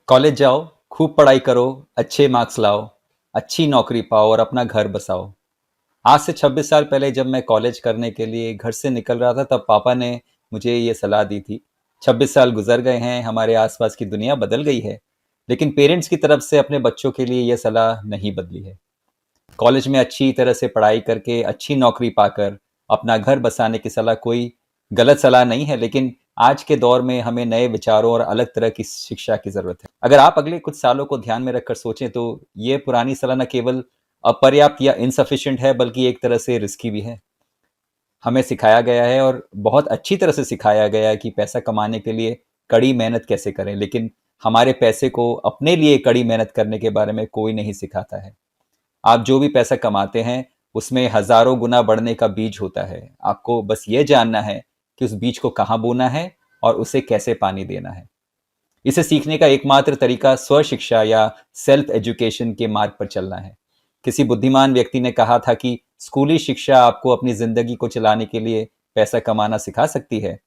College जाओ, खूब पढ़ाई करो, अच्छे मार्क्स लाओ, अच्छी नौकरी पाओ और अपना घर बसाओ। आज से 26 साल पहले जब मैं कॉलेज करने के लिए घर से निकल रहा था तब पापा ने मुझे ये सलाह दी थी। 26 साल गुजर गए हैं, हमारे आसपास की दुनिया बदल गई है, लेकिन पेरेंट्स की तरफ से अपने बच्चों के लिए ये सलाह नहीं बदली है। कॉलेज में अच्छी तरह से पढ़ाई करके अच्छी नौकरी पाकर अपना घर बसाने की सलाह कोई गलत सलाह नहीं है, लेकिन आज के दौर में हमें नए विचारों और अलग तरह की शिक्षा की जरूरत है। अगर आप अगले कुछ सालों को ध्यान में रखकर सोचें तो ये पुरानी सलाह न केवल अपर्याप्त या इनसफिशिएंट है, बल्कि एक तरह से रिस्की भी है। हमें सिखाया गया है और बहुत अच्छी तरह से सिखाया गया है कि पैसा कमाने के लिए कड़ी मेहनत कैसे करें, लेकिन हमारे पैसे को अपने लिए कड़ी मेहनत करने के बारे में कोई नहीं सिखाता है। आप जो भी पैसा कमाते हैं उसमें हजारों गुना बढ़ने का बीज होता है। आपको बस ये जानना है कि उस बीज को कहाँ बोना है और उसे कैसे पानी देना है। इसे सीखने का एकमात्र तरीका स्व शिक्षा या सेल्फ एजुकेशन के मार्ग पर चलना है। किसी बुद्धिमान व्यक्ति ने कहा था कि स्कूली शिक्षा आपको अपनी जिंदगी को चलाने के लिए पैसा कमाना सिखा सकती है,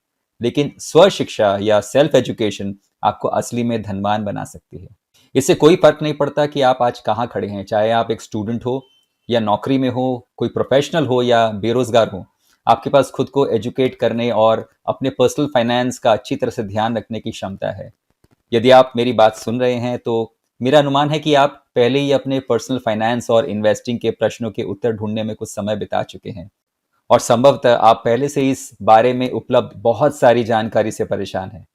लेकिन स्व शिक्षा या सेल्फ एजुकेशन आपको असली में धनवान बना सकती है। इससे कोई फर्क नहीं पड़ता कि आप आज कहाँ खड़े हैं, चाहे आप एक स्टूडेंट हो या नौकरी में हो, कोई प्रोफेशनल हो या बेरोजगार हो। आपके पास खुद को एजुकेट करने और अपने पर्सनल फाइनेंस का अच्छी तरह से ध्यान रखने की क्षमता है। यदि आप मेरी बात सुन रहे हैं तो मेरा अनुमान है कि आप पहले ही अपने पर्सनल फाइनेंस और इन्वेस्टिंग के प्रश्नों के उत्तर ढूंढने में कुछ समय बिता चुके हैं, और संभवतः आप पहले से इस बारे में उपलब्ध बहुत सारी जानकारी से परेशान हैं।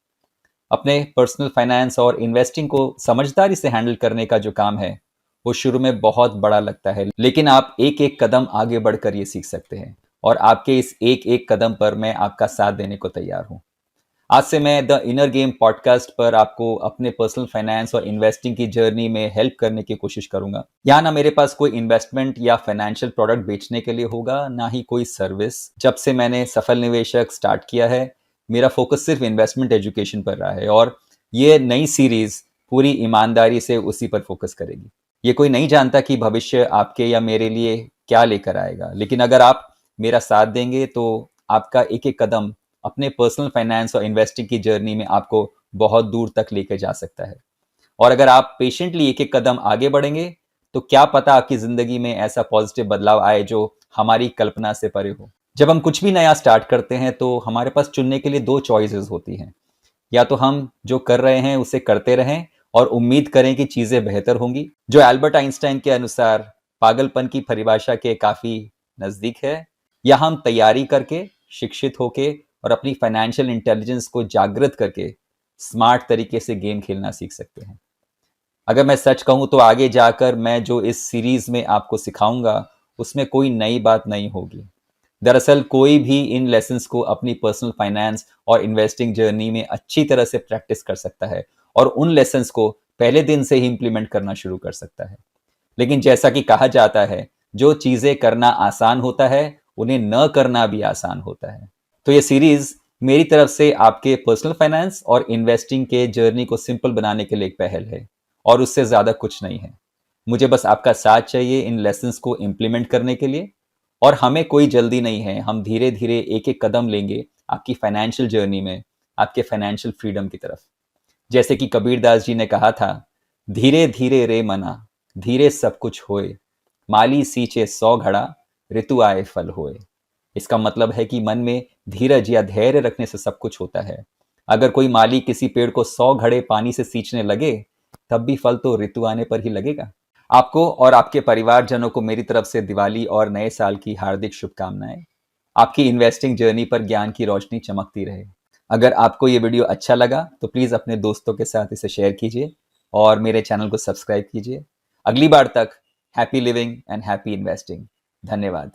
अपने पर्सनल फाइनेंस और इन्वेस्टिंग को समझदारी से हैंडल करने का जो काम है वो शुरू में बहुत बड़ा लगता है, लेकिन आप एक एक कदम आगे बढ़कर ये सीख सकते हैं, और आपके इस एक एक कदम पर मैं आपका साथ देने को तैयार हूं। आज से मैं द इनर गेम पॉडकास्ट पर आपको अपने पर्सनल फाइनेंस और इन्वेस्टिंग की जर्नी में हेल्प करने की कोशिश करूंगा। यहाँ ना मेरे पास कोई इन्वेस्टमेंट या फाइनेंशियल प्रोडक्ट बेचने के लिए होगा, ना ही कोई सर्विस। जब से मैंने सफल निवेशक स्टार्ट किया है, मेरा फोकस सिर्फ इन्वेस्टमेंट एजुकेशन पर रहा है, और ये नई सीरीज पूरी ईमानदारी से उसी पर फोकस करेगी। ये कोई नहीं जानता कि भविष्य आपके या मेरे लिए क्या लेकर आएगा, लेकिन अगर आप मेरा साथ देंगे तो आपका एक एक कदम अपने पर्सनल फाइनेंस और इन्वेस्टिंग की जर्नी में आपको बहुत दूर तक लेकर जा सकता है। और अगर आप पेशेंटली एक एक कदम आगे बढ़ेंगे तो क्या पता आपकी जिंदगी में ऐसा पॉजिटिव बदलाव आए जो हमारी कल्पना से परे हो। जब हम कुछ भी नया स्टार्ट करते हैं तो हमारे पास चुनने के लिए दो चॉइसेस होती हैं। या तो हम जो कर रहे हैं उसे करते रहें और उम्मीद करें कि चीजें बेहतर होंगी, जो एल्बर्ट आइंस्टाइन के अनुसार पागलपन की परिभाषा के काफी नजदीक है, या हम तैयारी करके, शिक्षित होके और अपनी फाइनेंशियल इंटेलिजेंस को जागृत करके स्मार्ट तरीके से गेम खेलना सीख सकते हैं। अगर मैं सच कहूं तो आगे जाकर मैं जो इस सीरीज में आपको सिखाऊंगा उसमें कोई नई बात नहीं होगी। दरअसल कोई भी इन लेसन्स को अपनी पर्सनल फाइनेंस और इन्वेस्टिंग जर्नी में अच्छी तरह से प्रैक्टिस कर सकता है, और उन लेसन्स को पहले दिन से ही इंप्लीमेंट करना शुरू कर सकता है। लेकिन जैसा कि कहा जाता है, जो चीजें करना आसान होता है उन्हें न करना भी आसान होता है। तो ये सीरीज मेरी तरफ से आपके पर्सनल फाइनेंस और इन्वेस्टिंग के जर्नी को सिंपल बनाने के लिए एक पहल है, और उससे ज्यादा कुछ नहीं है। मुझे बस आपका साथ चाहिए इन लेसन्स को इम्प्लीमेंट करने के लिए, और हमें कोई जल्दी नहीं है। हम धीरे धीरे एक एक कदम लेंगे आपकी फाइनेंशियल जर्नी में, आपके फाइनेंशियल फ्रीडम की तरफ। जैसे कि कबीरदास जी ने कहा था, धीरे धीरे रे मना, धीरे सब कुछ होए, माली सींचे 100 घड़ा, ऋतु आए फल होए। इसका मतलब है कि मन में धीरज या धैर्य रखने से सब कुछ होता है। अगर कोई माली किसी पेड़ को 100 घड़े पानी से सींचने लगे, तब भी फल तो ऋतु आने पर ही लगेगा। आपको और आपके परिवारजनों को मेरी तरफ से दिवाली और नए साल की हार्दिक शुभकामनाएं। आपकी इन्वेस्टिंग जर्नी पर ज्ञान की रोशनी चमकती रहे। अगर आपको ये वीडियो अच्छा लगा तो प्लीज अपने दोस्तों के साथ इसे शेयर कीजिए और मेरे चैनल को सब्सक्राइब कीजिए। अगली बार तक happy living and happy investing. धन्यवाद।